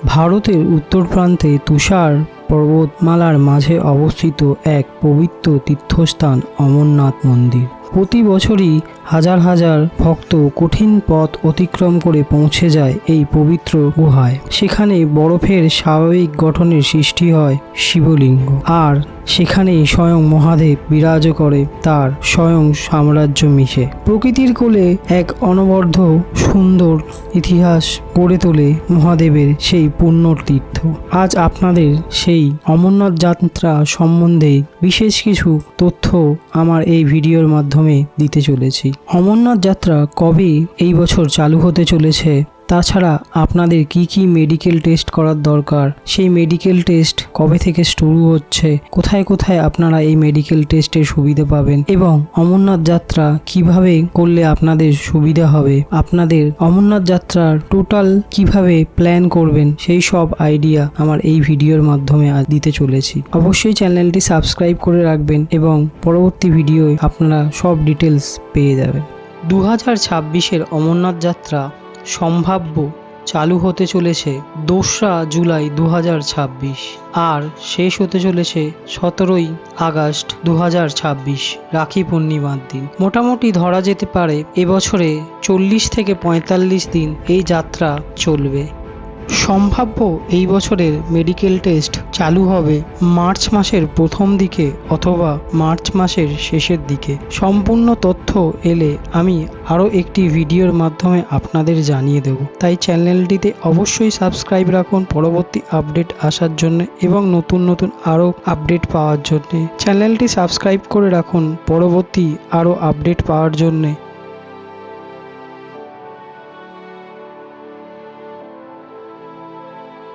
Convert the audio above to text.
ভারতের উত্তর প্রান্তে তুষার পর্বতমালার মাঝে অবস্থিত এক পবিত্র তীর্থস্থান অমরনাথ মন্দির। প্রতি বছরই হাজার হাজার ভক্ত কঠিন পথ অতিক্রম করে পৌঁছে যায় এই পবিত্র গুহায়। সেখানে বরফের স্বাভাবিক গঠনের সৃষ্টি হয় শিবলিঙ্গ, আর সেখানেই স্বয়ং মহাদেব বিরাজ করে তার স্বয়ং সাম্রাজ্য মিশে। প্রকৃতির কোলে এক অনবদ্য সুন্দর ইতিহাস গড়ে তোলে মহাদেবের সেই পুণ্য তীর্থ। আজ আপনাদের সেই অমরনাথ যাত্রা সম্বন্ধে বিশেষ কিছু তথ্য আমার এই ভিডিওর মাধ্যমে দিতে চলেছি। অমরনাথ যাত্রা কবে এই বছর চালু হতে চলেছে, তাছাড়া আপনাদের কি মেডিকেল টেস্ট করার দরকার, সেই মেডিকেল টেস্ট কবে থেকে শুরু হচ্ছে, কোথায় কোথায় আপনারা এই মেডিকেল টেস্টের সুবিধা পাবেন, এবং অমরনাথ যাত্রা কিভাবে করলে আপনাদের সুবিধা হবে, আপনাদের অমরনাথ যাত্রার টোটাল কিভাবে প্ল্যান করবেন, সেই সব আইডিয়া আমার এই ভিডিওর মাধ্যমে দিতে চলেছি। অবশ্যই চ্যানেলটি সাবস্ক্রাইব করে রাখবেন এবং পরবর্তী ভিডিওয় আপনারা সব ডিটেলস পেয়ে যাবেন। 2026-এর অমরনাথ যাত্রা সম্ভাব্য চালু হতে চলেছে 2রা জুলাই 2026, আর শেষ হতে চলেছে 17ই আগস্ট 2026 রাখি পূর্ণিমার দিন। মোটামুটি ধরা যেতে পারে এবছরে 40 থেকে 45 দিন এই যাত্রা চলবে। সম্ভাব্য এই বছরের মেডিকেল টেস্ট চালু হবে মার্চ মাসের প্রথম দিকে অথবা মার্চ মাসের শেষের দিকে। সম্পূর্ণ তথ্য এলে আমি আরও একটি ভিডিওর মাধ্যমে আপনাদের জানিয়ে দেব, তাই চ্যানেলটিতে অবশ্যই সাবস্ক্রাইব রাখুন পরবর্তী আপডেট আসার জন্য এবং নতুন নতুন আরও আপডেট পাওয়ার জন্যে। চ্যানেলটি সাবস্ক্রাইব করে রাখুন পরবর্তী আরও আপডেট পাওয়ার জন্যে।